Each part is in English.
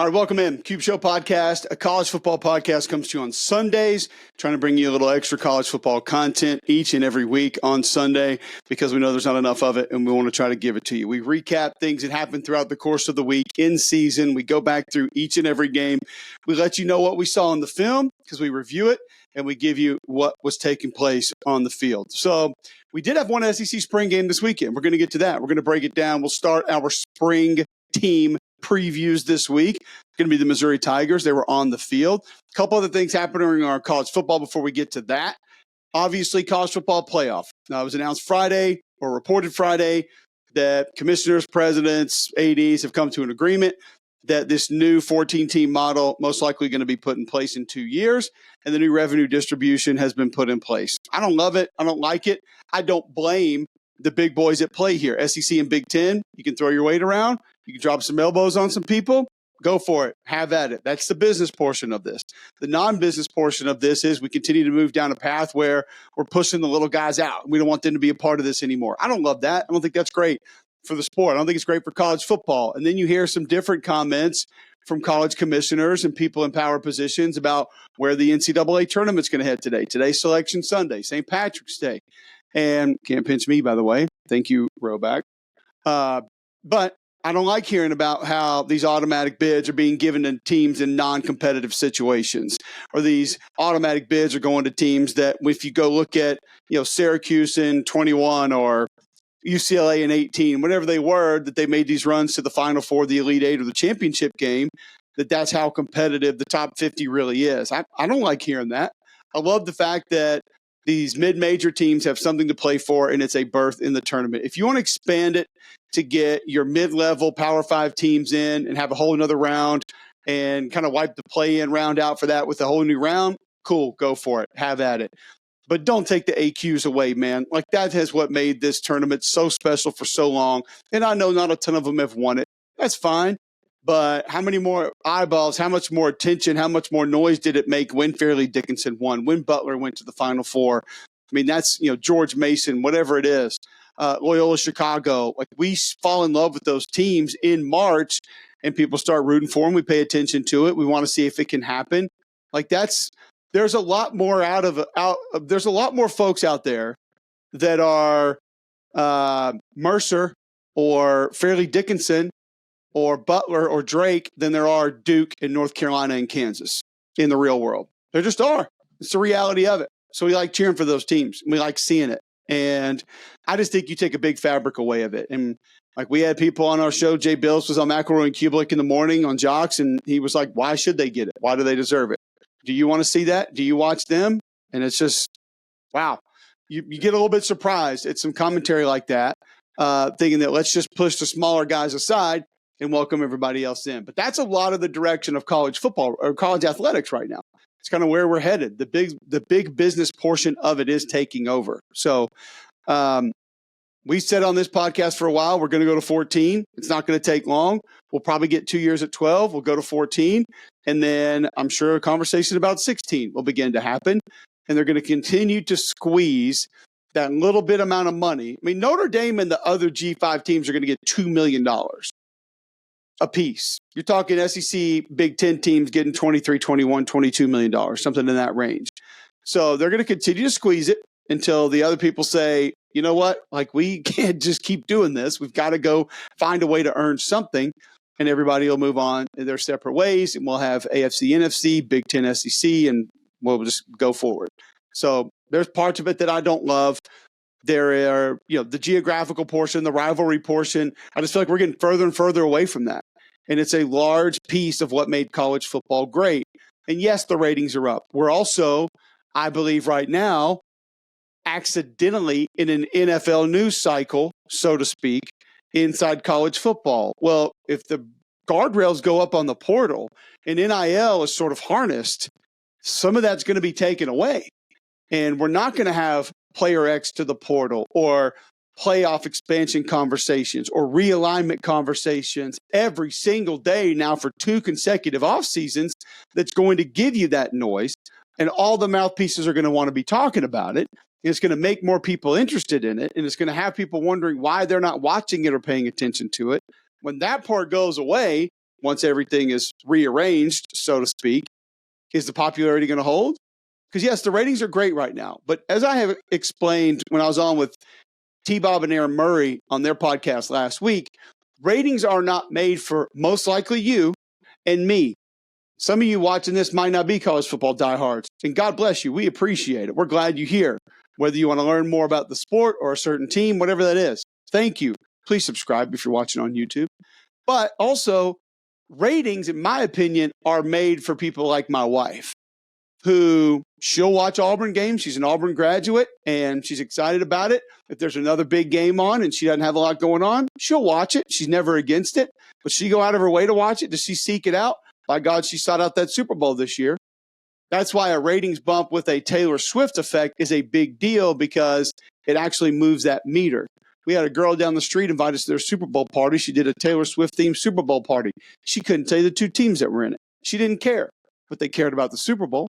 All right, welcome in. Cube Show Podcast, a college football podcast, comes to you on Sundays, trying to bring you a little extra college football content each and every week on Sunday because we know there's not enough of it and we want to try to give it to you. We recap things that happened throughout the course of the week in season. We go back through each and every game. We let you know what we saw in the film because we review it and we give you what was taking place on the field. So we did have one SEC spring game this weekend. We're going to get to that. We're going to break it down. We'll start our spring team previews this week. It's going to be the Missouri Tigers. They were on the field. A couple other things happening during our college football before we get to that. Obviously, college football playoff. Now, it was announced Friday or reported Friday that commissioners, presidents, ADs have come to an agreement that this new 14-team model most likely going to be put in place in 2 years, and the new revenue distribution has been put in place. I don't love it. I don't like it. I don't blame the big boys at play here. SEC and Big Ten, you can throw your weight around. You can drop some elbows on some people. Go for it. Have at it. That's the business portion of this. The non-business portion of this is we continue to move down a path where we're pushing the little guys out. We don't want them to be a part of this anymore. I don't love that. I don't think that's great for the sport. I don't think it's great for college football. And then you hear some different comments from college commissioners and people in power positions about where the NCAA tournament's going to head today. Today's Selection Sunday, St. Patrick's Day. And can't pinch me, by the way. Thank you, Roback. But I don't like hearing about how these automatic bids are being given to teams in non-competitive situations, or these automatic bids are going to teams that, if you go look at, Syracuse in 21 or UCLA in 18, whatever they were, that they made these runs to the Final Four, the Elite Eight, or the championship game, that's how competitive the top 50 really is. I don't like hearing that. I love the fact that these mid-major teams have something to play for, and it's a berth in the tournament. If you want to expand it to get your mid-level Power 5 teams in and have a whole another round and kind of wipe the play-in round out for that with a whole new round, cool, go for it. Have at it. But don't take the AQs away, man. Like, that is what made this tournament so special for so long. And I know not a ton of them have won it. That's fine. But how many more eyeballs, how much more attention, how much more noise did it make when Fairleigh Dickinson won, when Butler went to the Final Four? I mean, that's, George Mason, whatever it is, Loyola Chicago. Like, we fall in love with those teams in March and people start rooting for them. We pay attention to it. We want to see if it can happen. Like, there's a lot more there's a lot more folks out there that are Mercer or Fairleigh Dickinson or Butler or Drake than there are Duke and North Carolina and Kansas in the real world. There just are. It's the reality of it. So we like cheering for those teams. We like seeing it. And I just think you take a big fabric away of it. And like, we had people on our show, Jay Bills was on McElroy and Cubelic in the morning on Jocks, and he was like, why should they get it? Why do they deserve it? Do you want to see that? Do you watch them? And it's just, wow. You get a little bit surprised at some commentary like that, thinking that let's just push the smaller guys aside and welcome everybody else in. But that's a lot of the direction of college football or college athletics right now. It's kind of where we're headed. The big business portion of it is taking over. So we said on this podcast for a while, we're going to go to 14. It's not going to take long. We'll probably get 2 years at 12. We'll go to 14. And then I'm sure a conversation about 16 will begin to happen. And they're going to continue to squeeze that little bit amount of money. I mean, Notre Dame and the other G5 teams are going to get $2 million a piece. You're talking SEC Big Ten teams getting 23, 21, $22 million, something in that range. So they're going to continue to squeeze it until the other people say, you know what, like, we can't just keep doing this. We've got to go find a way to earn something, and everybody will move on in their separate ways, and we'll have AFC, NFC, Big Ten, SEC, and we'll just go forward. So there's parts of it that I don't love. There are, the geographical portion, the rivalry portion. I just feel like we're getting further and further away from that. And it's a large piece of what made college football great. And yes, the ratings are up. We're also, I believe right now, accidentally in an NFL news cycle, so to speak, inside college football. Well, if the guardrails go up on the portal and NIL is sort of harnessed, some of that's going to be taken away. And we're not going to have player X to the portal or playoff expansion conversations or realignment conversations every single day now for 2 consecutive off seasons. That's going to give you that noise, and all the mouthpieces are going to want to be talking about it. And it's going to make more people interested in it, and it's going to have people wondering why they're not watching it or paying attention to it. When that part goes away, once everything is rearranged, so to speak, is the popularity going to hold? Because, yes, the ratings are great right now. But as I have explained when I was on with T-Bob and Aaron Murray on their podcast last week, ratings are not made for most likely you and me. Some of you watching this might not be college football diehards, and God bless you. We appreciate it. We're glad you're here. Whether you want to learn more about the sport or a certain team, whatever that is, thank you. Please subscribe if you're watching on YouTube. But also, ratings, in my opinion, are made for people like my wife, who she'll watch Auburn games. She's an Auburn graduate, and she's excited about it. If there's another big game on and she doesn't have a lot going on, she'll watch it. She's never against it, but she go out of her way to watch it. Does she seek it out? By God, she sought out that Super Bowl this year. That's why a ratings bump with a Taylor Swift effect is a big deal, because it actually moves that meter. We had a girl down the street invite us to their Super Bowl party. She did a Taylor Swift-themed Super Bowl party. She couldn't tell you the two teams that were in it. She didn't care, but they cared about the Super Bowl.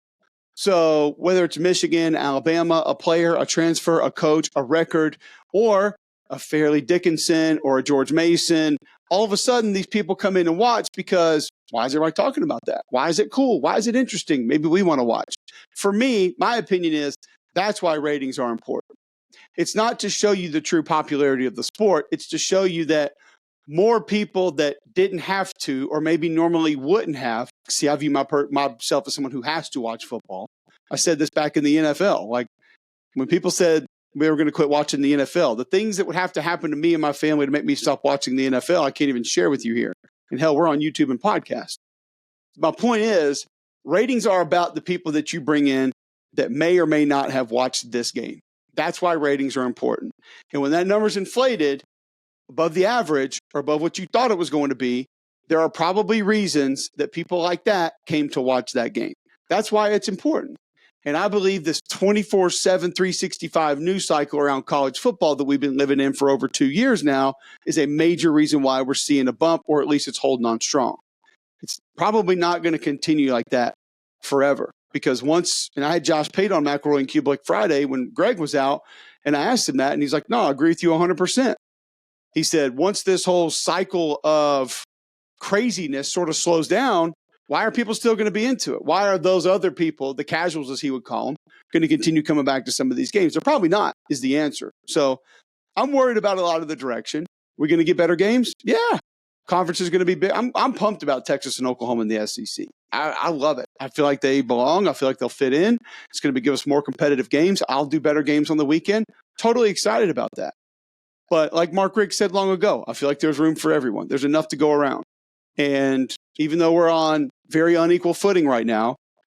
So whether it's Michigan, Alabama, a player, a transfer, a coach, a record, or a Fairleigh Dickinson or a George Mason, all of a sudden these people come in and watch because why is everybody talking about that? Why is it cool? Why is it interesting? Maybe we want to watch. For me, my opinion is that's why ratings are important. It's not to show you the true popularity of the sport. It's to show you that more people that didn't have to, or maybe normally wouldn't have. See, I view myself as someone who has to watch football. I said this back in the NFL. Like when people said we were going to quit watching the NFL, the things that would have to happen to me and my family to make me stop watching the NFL, I can't even share with you here. And hell, we're on YouTube and podcast. My point is, ratings are about the people that you bring in that may or may not have watched this game. That's why ratings are important. And when that number's inflated above the average or above what you thought it was going to be, there are probably reasons that people like that came to watch that game. That's why it's important. And I believe this 24/7, 365 news cycle around college football that we've been living in for over 2 years now is a major reason why we're seeing a bump, or at least it's holding on strong. It's probably not going to continue like that forever, because once, and I had Josh Pate on McElroy and Cubelic Friday when Greg was out, and I asked him that, and he's like, no, I agree with you 100%. He said, once this whole cycle of craziness sort of slows down, why are people still going to be into it? Why are those other people, the casuals as he would call them, going to continue coming back to some of these games? They're probably not, is the answer. So I'm worried about a lot of the direction. We're going to get better games? Yeah. Conference is going to be big. I'm pumped about Texas and Oklahoma in the SEC. I love it. I feel like they belong. I feel like they'll fit in. It's going to give us more competitive games. I'll do better games on the weekend. Totally excited about that. But like Mark Rick said long ago, I feel like there's room for everyone. There's enough to go around. And even though we're on very unequal footing right now,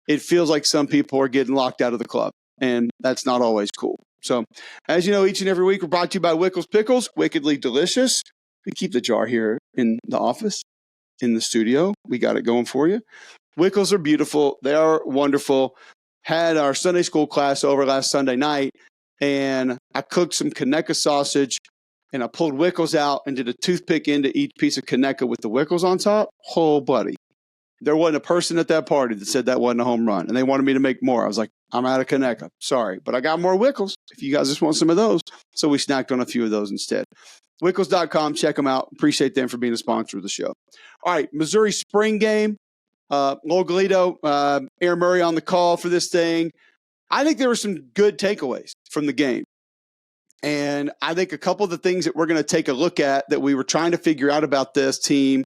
it feels like some people are getting locked out of the club. And that's not always cool. So, as you know, each and every week we're brought to you by Wickles Pickles, wickedly delicious. We keep the jar here in the office, in the studio. We got it going for you. Wickles are beautiful. They are wonderful. Had our Sunday school class over last Sunday night, and I cooked some Conecuh sausage, and I pulled Wickles out and did a toothpick into each piece of Conecuh with the Wickles on top. Oh, buddy. There wasn't a person at that party that said that wasn't a home run, and they wanted me to make more. I was like, I'm out of Conecuh. Sorry, but I got more Wickles if you guys just want some of those. So we snacked on a few of those instead. Wickles.com. Check them out. Appreciate them for being a sponsor of the show. All right, Missouri spring game. Lowell Galito, Aaron Murray on the call for this thing. I think there were some good takeaways from the game. And I think a couple of the things that we're going to take a look at that we were trying to figure out about this team,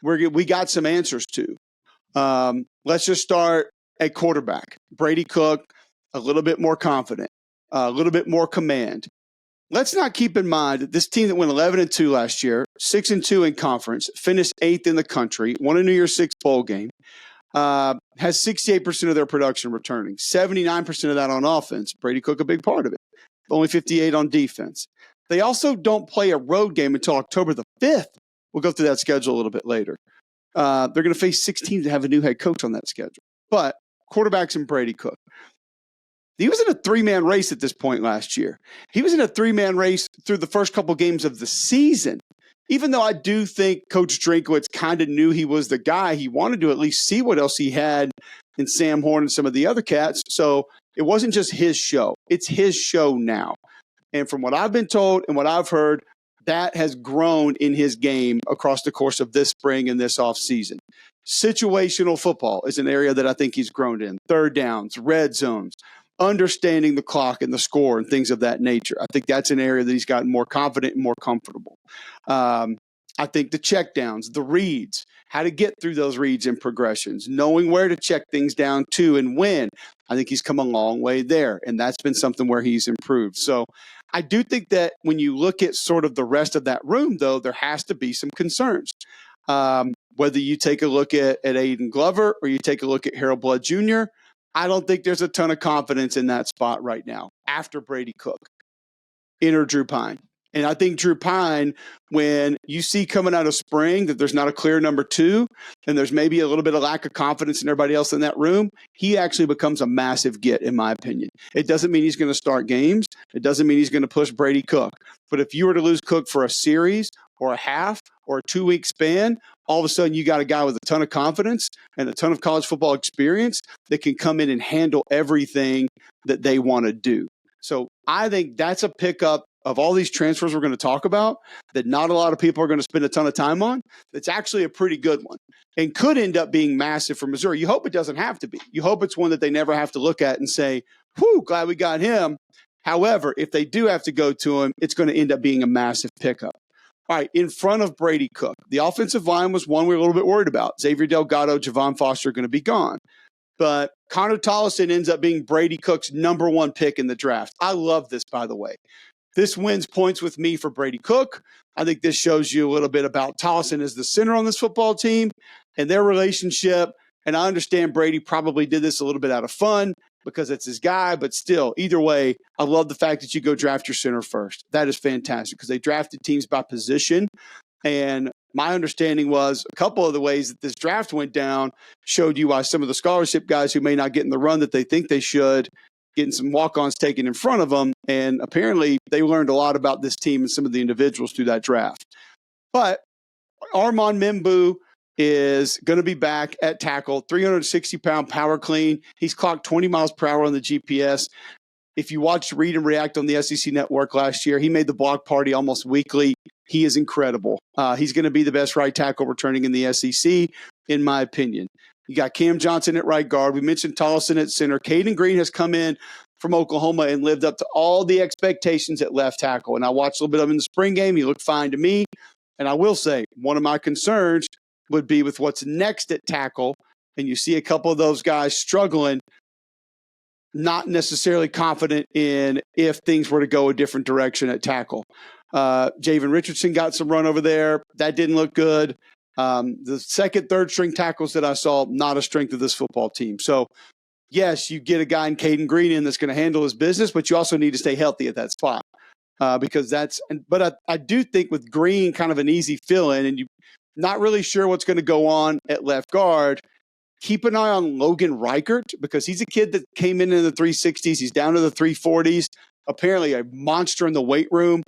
we got some answers to. Let's just start at quarterback. Brady Cook, a little bit more confident, a little bit more command. Let's not keep in mind that this team that went 11-2 last year, 6-2 in conference, finished 8th in the country, won a New Year's Six bowl game, has 68% of their production returning, 79% of that on offense. Brady Cook, a big part of it. Only 58 on defense. They also don't play a road game until October the 5th. We'll go through that schedule a little bit later. They're going to face 6 teams that have a new head coach on that schedule. But quarterbacks and Brady Cook. He was in a 3-man race at this point last year. He was in a 3-man race through the first couple games of the season. Even though I do think Coach Drinkwitz kind of knew he was the guy, he wanted to at least see what else he had in Sam Horn and some of the other cats. So it wasn't just his show. It's his show now. And from what I've been told and what I've heard, that has grown in his game across the course of this spring and this offseason. Situational football is an area that I think he's grown in. Third downs, red zones, understanding the clock and the score and things of that nature. I think that's an area that he's gotten more confident and more comfortable. I think the check downs, the reads, how to get through those reads and progressions, knowing where to check things down to and when. I think he's come a long way there, and that's been something where he's improved. So I do think that when you look at sort of the rest of that room, though, there has to be some concerns. Whether you take a look at Aiden Glover or you take a look at Harold Blood Jr., I don't think there's a ton of confidence in that spot right now after Brady Cook. Enter Drew Pine. And I think Drew Pine, when you see coming out of spring that there's not a clear number 2 and there's maybe a little bit of lack of confidence in everybody else in that room, he actually becomes a massive get, in my opinion. It doesn't mean he's going to start games. It doesn't mean he's going to push Brady Cook. But if you were to lose Cook for a series or a half or a 2-week span, all of a sudden you got a guy with a ton of confidence and a ton of college football experience that can come in and handle everything that they want to do. So I think that's a pickup of all these transfers we're going to talk about that not a lot of people are going to spend a ton of time on. That's actually a pretty good one and could end up being massive for Missouri. You hope it doesn't have to be. You hope it's one that they never have to look at and say, whew, glad we got him. However, if they do have to go to him, it's going to end up being a massive pickup. All right, in front of Brady Cook, the offensive line was one we were a little bit worried about. Xavier Delgado, Javon Foster are going to be gone. But Connor Tollison ends up being Brady Cook's number 1 pick in the draft. I love this, by the way. This wins points with me for Brady Cook. I think this shows you a little bit about Tollison as the center on this football team and their relationship. And I understand Brady probably did this a little bit out of fun because it's his guy, but still, either way, I love the fact that you go draft your center first. That is fantastic because they drafted teams by position. And my understanding was a couple of the ways that this draft went down showed you why some of the scholarship guys who may not get in the run that they think they should, getting some walk-ons taken in front of them. And apparently they learned a lot about this team and some of the individuals through that draft. But Armand Membu is going to be back at tackle, 360-pound power clean. He's clocked 20 miles per hour on the GPS. If you watched Read and React on the SEC Network last year, he made the block party almost weekly. He is incredible. He's going to be the best right tackle returning in the SEC, in my opinion. You got Cam Johnson at right guard. We mentioned Tollison at center. Caden Green has come in from Oklahoma and lived up to all the expectations at left tackle. And I watched a little bit of him in the spring game. He looked fine to me. And I will say, one of my concerns would be with what's next at tackle. And you see a couple of those guys struggling, not necessarily confident in if things were to go a different direction at tackle. Javen Richardson got some run over there. That didn't look good. The second, third string tackles that I saw, not a strength of this football team. So, yes, you get a guy in Caden Green in that's going to handle his business, but you also need to stay healthy at that spot because that's – but I do think with Green kind of an easy fill-in and you're not really sure what's going to go on at left guard, keep an eye on Logan Reichert because he's a kid that came in the 360s. He's down to the 340s, apparently a monster in the weight room.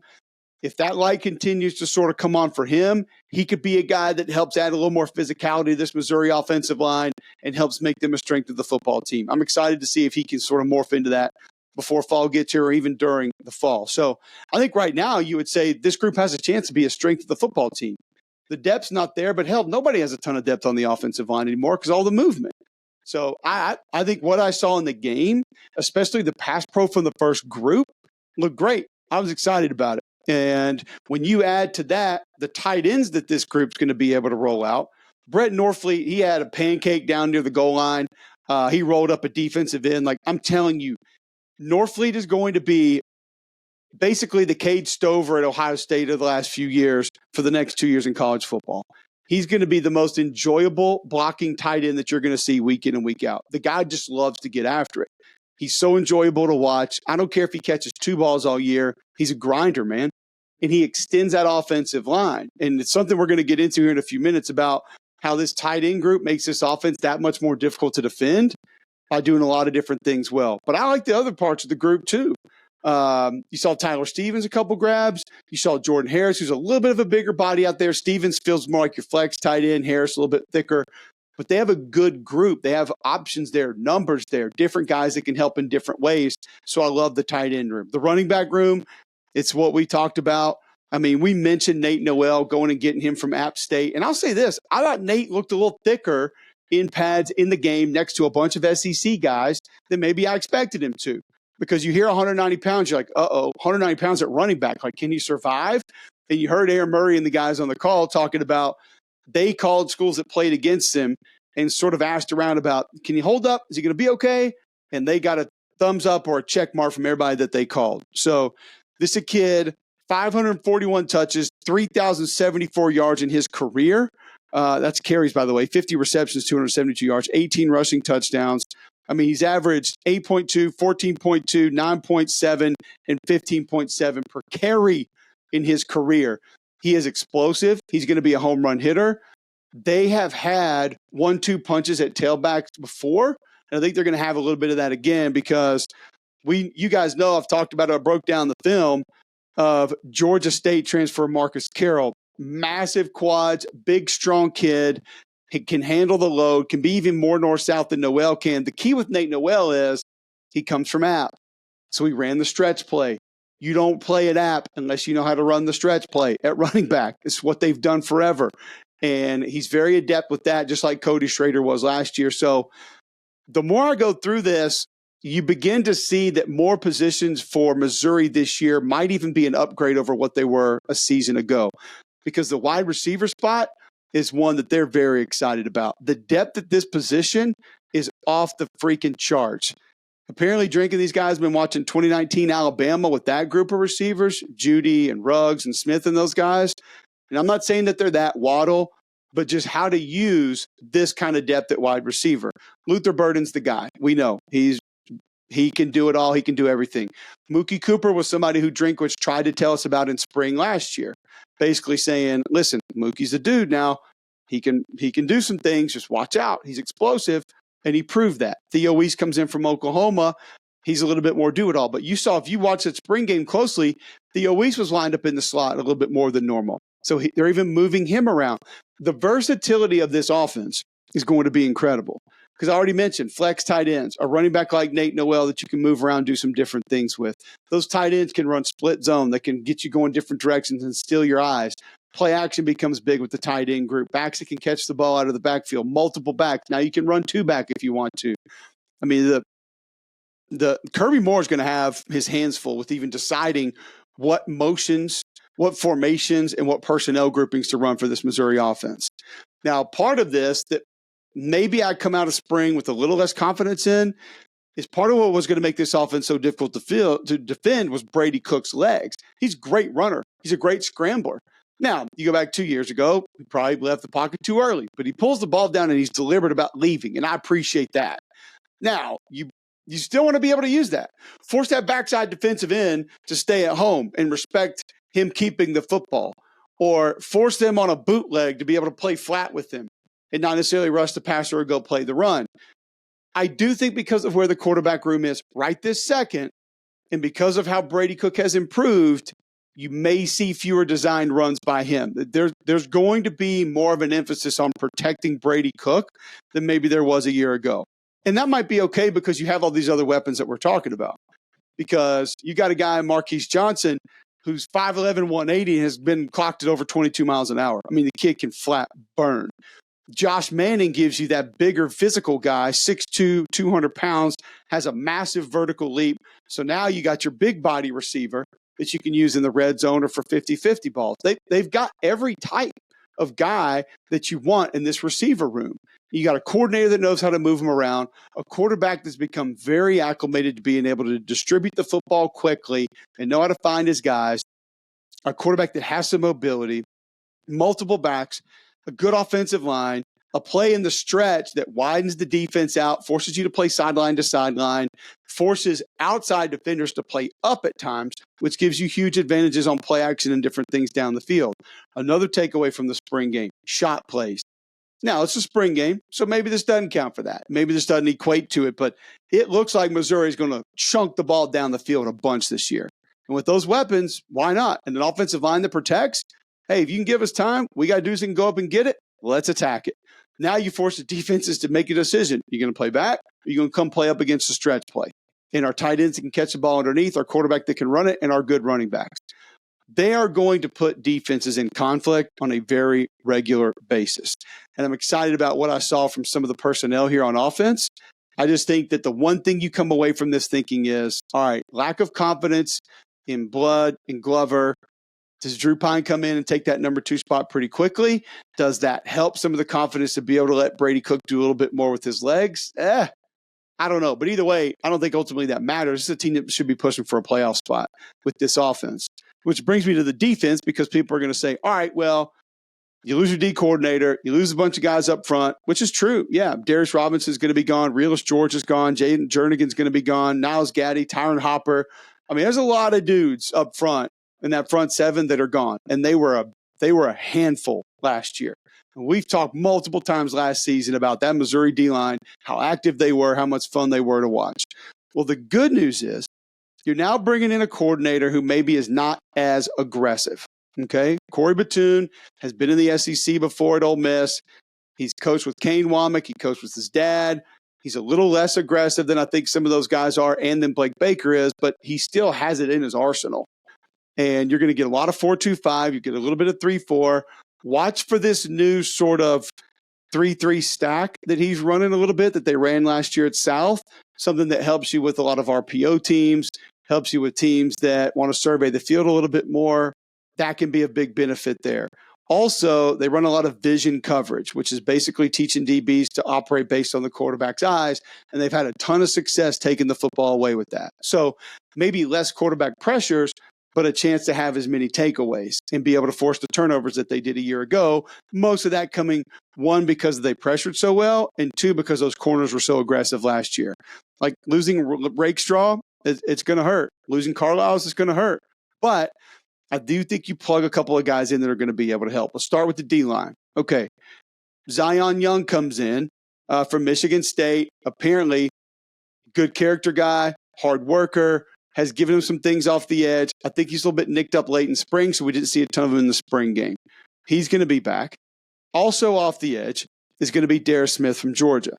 If that light continues to sort of come on for him, he could be a guy that helps add a little more physicality to this Missouri offensive line and helps make them a strength of the football team. I'm excited to see if he can sort of morph into that before fall gets here or even during the fall. So I think right now you would say this group has a chance to be a strength of the football team. The depth's not there, but hell, nobody has a ton of depth on the offensive line anymore because all the movement. So I think what I saw in the game, especially the pass pro from the first group, looked great. I was excited about it. And when you add to that the tight ends that this group's going to be able to roll out, Brett Norfleet, he had a pancake down near the goal line. He rolled up a defensive end. Like I'm telling you, Norfleet is going to be basically the Cade Stover at Ohio State of the last few years for the next 2 years in college football. He's going to be the most enjoyable blocking tight end that you're going to see week in and week out. The guy just loves to get after it. He's so enjoyable to watch. I don't care if he catches 2 balls all year. He's a grinder, man. And he extends that offensive line. And it's something we're going to get into here in a few minutes about how this tight end group makes this offense that much more difficult to defend by doing a lot of different things well. But I like the other parts of the group too. You saw Tyler Stevens a couple grabs. You saw Jordan Harris, who's a little bit of a bigger body out there. Stevens feels more like your flex tight end. Harris a little bit thicker. But they have a good group. They have options there, numbers there, different guys that can help in different ways. So I love the tight end room. The running back room, it's what we talked about. I mean, we mentioned Nate Noel going and getting him from App State. And I'll say this, I thought Nate looked a little thicker in pads in the game next to a bunch of SEC guys than maybe I expected him to. Because you hear 190 pounds, you're like, 190 pounds at running back. Like, can he survive? And you heard Aaron Murray and the guys on the call talking about they called schools that played against him and sort of asked around about, can he hold up? Is he going to be okay? And they got a thumbs up or a check mark from everybody that they called. So this is a kid, 541 touches, 3,074 yards in his career. That's carries, by the way, 50 receptions, 272 yards, 18 rushing touchdowns. I mean, he's averaged 8.2, 14.2, 9.7, and 15.7 per carry in his career. He is explosive. He's going to be a home run hitter. They have had 1-2 punches at tailbacks before, and I think they're going to have a little bit of that again because you guys know I've talked about it. I broke down the film of Georgia State transfer Marcus Carroll. Massive quads, big, strong kid. He can handle the load, can be even more north-south than Noel can. The key with Nate Noel is he comes from App. So he ran the stretch play. You don't play at App unless you know how to run the stretch play at running back. It's what they've done forever. And he's very adept with that, just like Cody Schrader was last year. So the more I go through this, you begin to see that more positions for Missouri this year might even be an upgrade over what they were a season ago. Because the wide receiver spot is one that they're very excited about. The depth at this position is off the freaking charts. Apparently, Drinking, these guys have been watching 2019 Alabama with that group of receivers, Judy and Ruggs and Smith and those guys. And I'm not saying that they're that Waddle, but just how to use this kind of depth at wide receiver. Luther Burden's the guy. We know he can do it all. He can do everything. Mookie Cooper was somebody who Drinkwitz tried to tell us about in spring last year, basically saying, listen, Mookie's a dude now. He can do some things. Just watch out. He's explosive, and he proved that. Theo Weiss comes in from Oklahoma. He's a little bit more do-it-all. But you saw, if you watch that spring game closely, Theo Weiss was lined up in the slot a little bit more than normal. So they're even moving him around. The versatility of this offense is going to be incredible. Because I already mentioned flex tight ends, a running back like Nate Noel that you can move around, do some different things with. Those tight ends can run split zone. That can get you going different directions and steal your eyes. Play action becomes big with the tight end group. Backs that can catch the ball out of the backfield, multiple backs. Now you can run two back if you want to. I mean, the Kirby Moore is going to have his hands full with even deciding what motions, what formations, and what personnel groupings to run for this Missouri offense. Now, part of this that maybe I come out of spring with a little less confidence in is part of what was going to make this offense so difficult to defend was Brady Cook's legs. He's a great runner. He's a great scrambler. Now, you go back 2 years ago, he probably left the pocket too early, but he pulls the ball down and he's deliberate about leaving, and I appreciate that. Now, you still want to be able to use that. Force that backside defensive end to stay at home and respect him keeping the football, or force them on a bootleg to be able to play flat with him and not necessarily rush the passer or go play the run. I do think because of where the quarterback room is right this second, and because of how Brady Cook has improved, you may see fewer designed runs by him. There's going to be more of an emphasis on protecting Brady Cook than maybe there was a year ago. And that might be okay because you have all these other weapons that we're talking about. Because you got a guy, Marquise Johnson, who's 5'11", 180, and has been clocked at over 22 miles an hour. I mean, the kid can flat burn. Josh Manning gives you that bigger physical guy, 6'2", 200 pounds, has a massive vertical leap. So now you got your big body receiver that you can use in the red zone or for 50-50 balls. They've got every type of guy that you want in this receiver room. You got a coordinator that knows how to move them around, a quarterback that's become very acclimated to being able to distribute the football quickly and know how to find his guys, a quarterback that has some mobility, multiple backs, a good offensive line, a play in the stretch that widens the defense out, forces you to play sideline to sideline, forces outside defenders to play up at times, which gives you huge advantages on play action and different things down the field. Another takeaway from the spring game, shot plays. Now, it's a spring game, so maybe this doesn't count for that. Maybe this doesn't equate to it, but it looks like Missouri is going to chunk the ball down the field a bunch this year. And with those weapons, why not? And an offensive line that protects, hey, if you can give us time, we got dudes that can go up and get it, let's attack it. Now you force the defenses to make a decision. You're going to play back, or you're going to come play up against the stretch play. And our tight ends that can catch the ball underneath, our quarterback that can run it, and our good running backs. they are going to put defenses in conflict on a very regular basis. And I'm excited about what I saw from some of the personnel here on offense. I just think that the one thing you come away from this thinking is, all right, lack of confidence in Blood and Glover. Does Drew Pine come in and take that number 2 spot pretty quickly? Does that help some of the confidence to be able to let Brady Cook do a little bit more with his legs? I don't know. But either way, I don't think ultimately that matters. This is a team that should be pushing for a playoff spot with this offense, which brings me to the defense, because people are going to say, all right, well, you lose your D coordinator, you lose a bunch of guys up front, which is true. Yeah, Darius Robinson is going to be gone. Realist George is gone. Jaden Jernigan's going to be gone. Niles Gaddy, Tyron Hopper. I mean, there's a lot of dudes up front in that front 7 that are gone, and they were a handful last year. And we've talked multiple times last season about that Missouri D-line, how active they were, how much fun they were to watch. Well, the good news is you're now bringing in a coordinator who maybe is not as aggressive. Okay, Corey Batoon has been in the SEC before at Ole Miss. He's coached with Kane Womack. He coached with his dad. He's a little less aggressive than I think some of those guys are, and than Blake Baker is, but he still has it in his arsenal. And you're going to get a lot of 4-2-5. You get a little bit of 3-4. Watch for this new sort of 3-3 stack that he's running a little bit that they ran last year at South, something that helps you with a lot of RPO teams, helps you with teams that want to survey the field a little bit more. That can be a big benefit there. Also, they run a lot of vision coverage, which is basically teaching DBs to operate based on the quarterback's eyes, and they've had a ton of success taking the football away with that. So maybe less quarterback pressures, but a chance to have as many takeaways and be able to force the turnovers that they did a year ago. Most of that coming, 1, because they pressured so well, and 2, because those corners were so aggressive last year. Like losing Rakestraw, it's going to hurt. Losing Carlisle is going to hurt. But I do think you plug a couple of guys in that are going to be able to help. Let's start with the D-line. Okay. Zion Young comes in from Michigan State. Apparently, good character guy, hard worker, has given him some things off the edge. I think he's a little bit nicked up late in spring, so we didn't see a ton of him in the spring game. He's going to be back. Also off the edge is going to be Darius Smith from Georgia.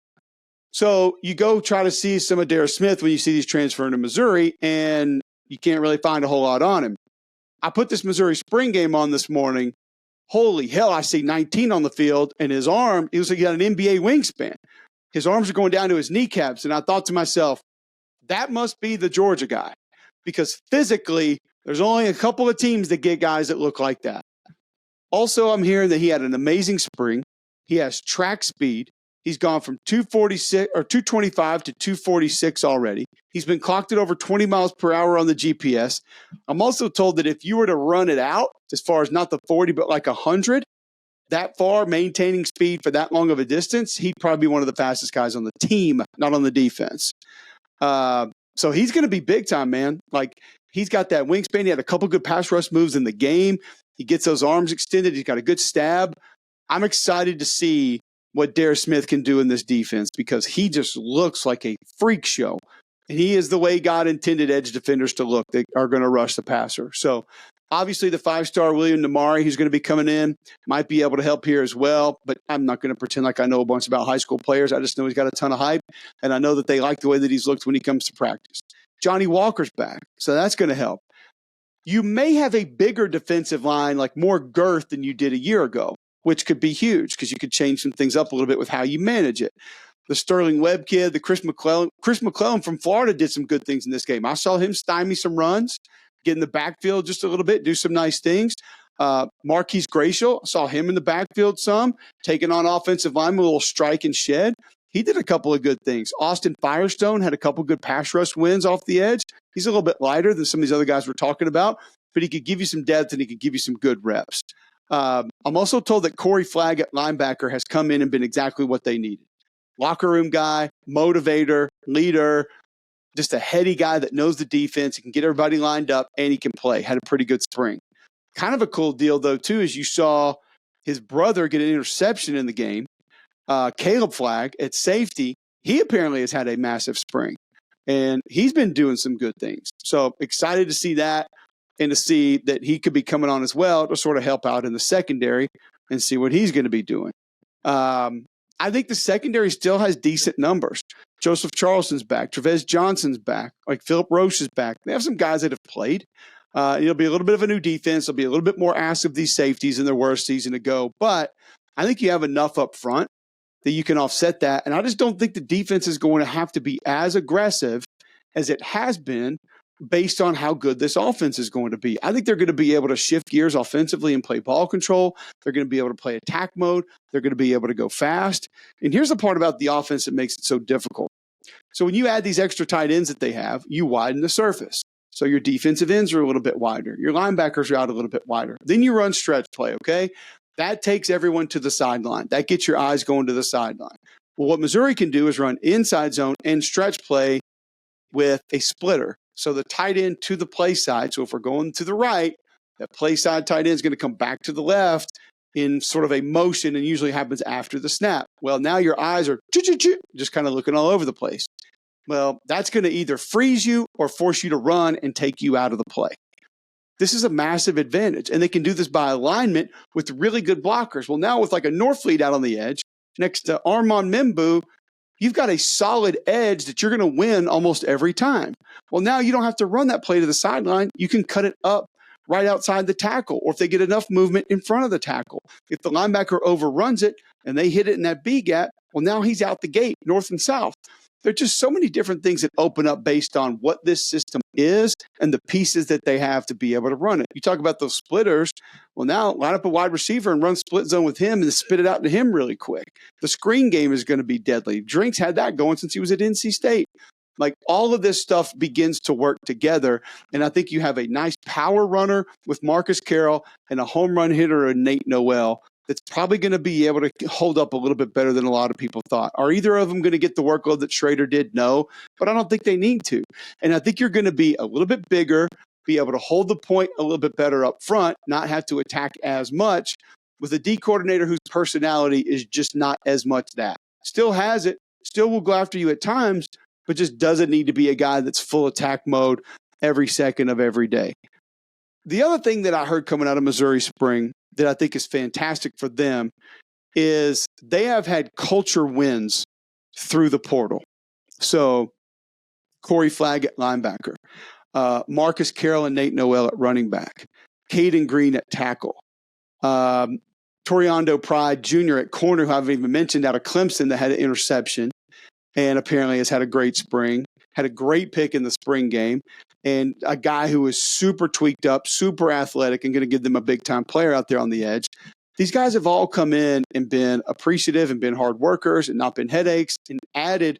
So you go try to see some of Darius Smith when you see these transfer into Missouri, and you can't really find a whole lot on him. I put this Missouri spring game on this morning. Holy hell, I see 19 on the field, and his arm, he got an NBA wingspan. His arms are going down to his kneecaps, and I thought to myself, that must be the Georgia guy, because physically, there's only a couple of teams that get guys that look like that. Also, I'm hearing that he had an amazing spring. He has track speed. He's gone from 246 or 225 to 246 already. He's been clocked at over 20 miles per hour on the GPS. I'm also told that if you were to run it out, as far as not the 40, but like 100, that far, maintaining speed for that long of a distance, he'd probably be one of the fastest guys on the team, not on the defense. So he's going to be big time, man. Like, he's got that wingspan. He had a couple good pass rush moves in the game. He gets those arms extended. He's got a good stab. I'm excited to see what Darius Smith can do in this defense, because he just looks like a freak show. And he is the way God intended edge defenders to look. They are going to rush the passer. So obviously the 5-star William Namari, who's going to be coming in, might be able to help here as well. But I'm not going to pretend like I know a bunch about high school players. I just know he's got a ton of hype. And I know that they like the way that he's looked when he comes to practice. Johnny Walker's back, so that's going to help. You may have a bigger defensive line, like more girth than you did a year ago, which could be huge because you could change some things up a little bit with how you manage it. The Sterling Webb kid, the Chris McClellan from Florida did some good things in this game. I saw him stymie some runs, get in the backfield just a little bit, do some nice things. Marquise Gracial, I saw him in the backfield some, taking on offensive linemen, a little strike and shed. He did a couple of good things. Austin Firestone had a couple good pass rush wins off the edge. He's a little bit lighter than some of these other guys we're talking about, but he could give you some depth and he could give you some good reps. I'm also told that Corey Flagg at linebacker has come in and been exactly what they needed. Locker room guy, motivator, leader, just a heady guy that knows the defense. He can get everybody lined up, and he can play. Had a pretty good spring. Kind of a cool deal, though, too, is you saw his brother get an interception in the game. Caleb Flagg at safety, he apparently has had a massive spring, and he's been doing some good things. So excited to see that and to see that he could be coming on as well to sort of help out in the secondary and see what he's going to be doing. I think the secondary still has decent numbers. Joseph Charleston's back. Trevez Johnson's back. Like Philip Roche is back. They have some guys that have played. It'll be a little bit of a new defense. There'll be a little bit more asked of these safeties in their worst season to go. But I think you have enough up front that you can offset that. And I just don't think the defense is going to have to be as aggressive as it has been based on how good this offense is going to be. I think they're going to be able to shift gears offensively and play ball control. They're going to be able to play attack mode. They're going to be able to go fast. And here's the part about the offense that makes it so difficult. So when you add these extra tight ends that they have, you widen the surface. So your defensive ends are a little bit wider. Your linebackers are out a little bit wider. Then you run stretch play, okay? That takes everyone to the sideline. That gets your eyes going to the sideline. Well, what Missouri can do is run inside zone and stretch play with a splitter. So the tight end to the play side. So if we're going to the right, that play side tight end is going to come back to the left in sort of a motion, and usually happens after the snap. Well, now your eyes are just kind of looking all over the place. Well, that's going to either freeze you or force you to run and take you out of the play. This is a massive advantage, and they can do this by alignment with really good blockers. Well, now with like a Norfleet out on the edge next to Armand Membu, you've got a solid edge that you're going to win almost every time. Well, now you don't have to run that play to the sideline. You can cut it up right outside the tackle, or if they get enough movement in front of the tackle. If the linebacker overruns it and they hit it in that B gap, well, now he's out the gate, north and south. There are just so many different things that open up based on what this system is and the pieces that they have to be able to run it. You talk about those splitters. Well, now line up a wide receiver and run split zone with him and spit it out to him really quick. The screen game is going to be deadly. Drinks had that going since he was at NC State. Like, all of this stuff begins to work together. And I think you have a nice power runner with Marcus Carroll and a home run hitter in Nate Noel that's probably going to be able to hold up a little bit better than a lot of people thought. Are either of them going to get the workload that Schrader did? No, but I don't think they need to. And I think you're going to be a little bit bigger, be able to hold the point a little bit better up front, not have to attack as much with a D coordinator whose personality is just not as much that. Still has it, still will go after you at times, but just doesn't need to be a guy that's full attack mode every second of every day. The other thing that I heard coming out of Missouri Spring that I think is fantastic for them is they have had culture wins through the portal. So Corey Flagg at linebacker, Marcus Carroll and Nate Noel at running back, Caden Green at tackle, Toriando Pride Jr. at corner, who I haven't even mentioned, out of Clemson, that had an interception and apparently has had a great spring, had a great pick in the spring game, and a guy who is super tweaked up, super athletic, and going to give them a big-time player out there on the edge. These guys have all come in and been appreciative and been hard workers and not been headaches and added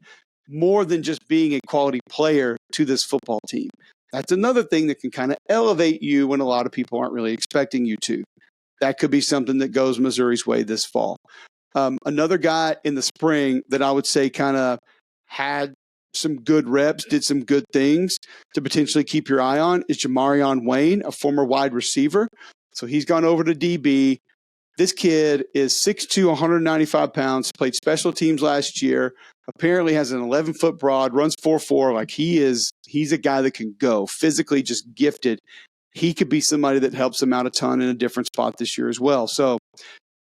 more than just being a quality player to this football team. That's another thing that can kind of elevate you when a lot of people aren't really expecting you to. That could be something that goes Missouri's way this fall. Another guy in the spring that I would say kind of had some good reps, did some good things to potentially keep your eye on is Jamarion Wayne, a former wide receiver. So he's gone over to DB. This kid is 6'2", 195 pounds, played special teams last year, apparently has an 11-foot broad, runs 4.4. Like, he's a guy that can go, physically just gifted. He could be somebody that helps them out a ton in a different spot this year as well. So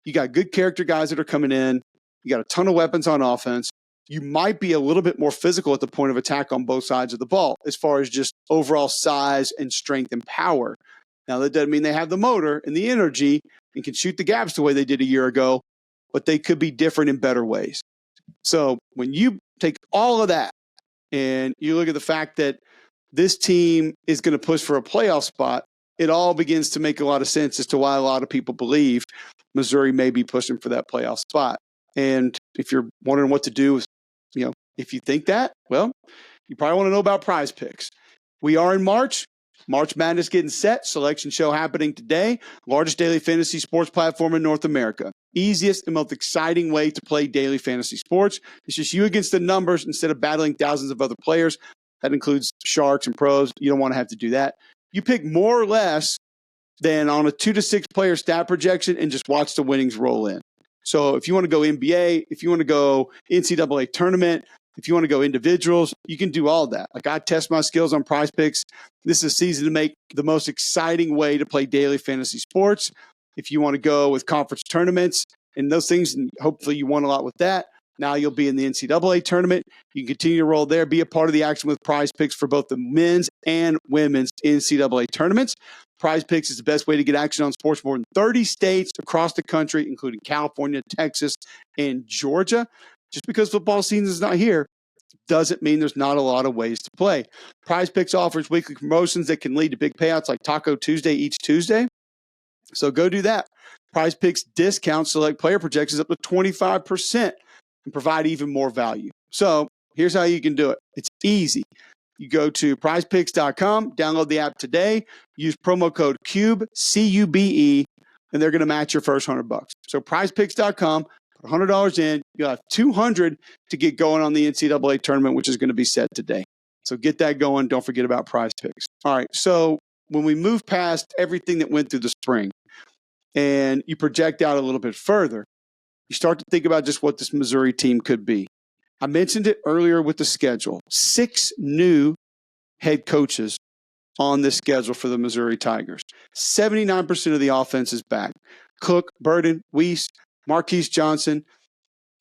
you got good character guys that are coming in. You got a ton of weapons on offense. You might be a little bit more physical at the point of attack on both sides of the ball as far as just overall size and strength and power. Now, that doesn't mean they have the motor and the energy and can shoot the gaps the way they did a year ago, but they could be different in better ways. So when you take all of that and you look at the fact that this team is going to push for a playoff spot, it all begins to make a lot of sense as to why a lot of people believe Missouri may be pushing for that playoff spot. And if you're wondering what to do, if you think that, well, you probably want to know about Prize Picks. We are in March. March Madness getting set. Selection show happening today. Largest daily fantasy sports platform in North America. Easiest and most exciting way to play daily fantasy sports. It's just you against the numbers instead of battling thousands of other players. That includes sharks and pros. You don't want to have to do that. You pick more or less than on a 2 to 6 player stat projection and just watch the winnings roll in. So if you want to go NBA, if you want to go NCAA tournament, if you want to go individuals, you can do all that. Like, I test my skills on Prize Picks. This is a season to make the most exciting way to play daily fantasy sports. If you want to go with conference tournaments and those things, and hopefully you won a lot with that, Now you'll be in the NCAA tournament. You can continue to roll there, be a part of the action with Prize Picks for both the men's and women's NCAA tournaments. Prize Picks is the best way to get action on sports in more than 30 states across the country, including California, Texas, and Georgia. Just because football season is not here doesn't mean there's not a lot of ways to play. Prize Picks offers weekly promotions that can lead to big payouts like Taco Tuesday each Tuesday. So go do that. Prize Picks discounts select player projections up to 25% and provide even more value. So here's how you can do it. It's easy. You go to prizepicks.com, download the app today, use promo code CUBE, C-U-B-E, and they're going to match your first $100. So prizepicks.com, put $100 in, you'll have $200 to get going on the NCAA tournament, which is going to be set today. So get that going. Don't forget about Prize Picks. All right, so when we move past everything that went through the spring and you project out a little bit further, you start to think about just what this Missouri team could be. I mentioned it earlier with the schedule. 6 new head coaches on this schedule for the Missouri Tigers. 79% of the offense is back. Cook, Burden, Weiss, Marquise Johnson.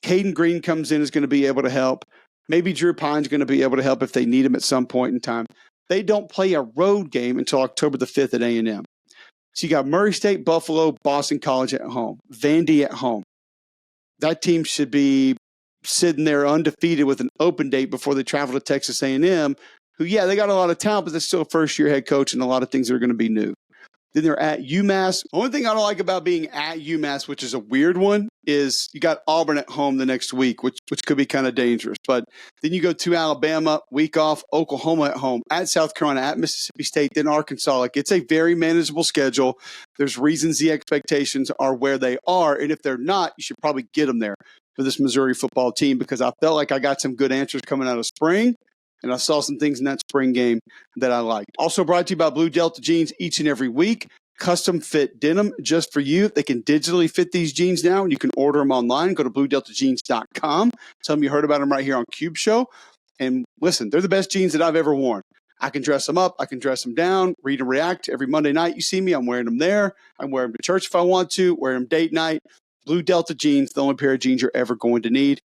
Caden Green comes in, is going to be able to help. Maybe Drew Pine's going to be able to help if they need him at some point in time. They don't play a road game until October the 5th at A&M. So you got Murray State, Buffalo, Boston College at home, Vandy at home. That team should be sitting there undefeated with an open date before they travel to Texas A&M, who, yeah, they got a lot of talent, but they're still a first-year head coach and a lot of things that are going to be new. Then they're at UMass. The only thing I don't like about being at UMass, which is a weird one, is you got Auburn at home the next week, which could be kind of dangerous. But then you go to Alabama, week off, Oklahoma at home, at South Carolina, at Mississippi State, then Arkansas. Like, it's a very manageable schedule. There's reasons the expectations are where they are. And if they're not, you should probably get them there for this Missouri football team, because I felt like I got some good answers coming out of spring. And I saw some things in that spring game that I liked. Also brought to you by Blue Delta Jeans each and every week. Custom fit denim just for you. They can digitally fit these jeans now, and you can order them online. Go to bluedeltajeans.com. Tell them you heard about them right here on Cube Show. And listen, they're the best jeans that I've ever worn. I can dress them up. I can dress them down, read and react. Every Monday night you see me, I'm wearing them there. I wear them to church if I want to, wear them date night. Blue Delta Jeans, the only pair of jeans you're ever going to need.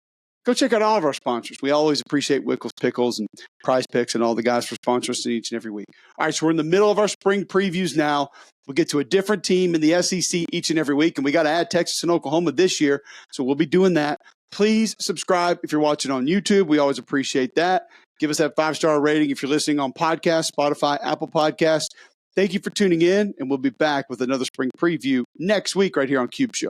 Go check out all of our sponsors. We always appreciate Wickles Pickles and Prize Picks and all the guys for sponsoring us each and every week. All right, so we're in the middle of our spring previews now. We'll get to a different team in the SEC each and every week, and we got to add Texas and Oklahoma this year, so we'll be doing that. Please subscribe if you're watching on YouTube. We always appreciate that. Give us that 5-star rating if you're listening on podcasts, Spotify, Apple Podcasts. Thank you for tuning in, and we'll be back with another spring preview next week right here on Cube Show.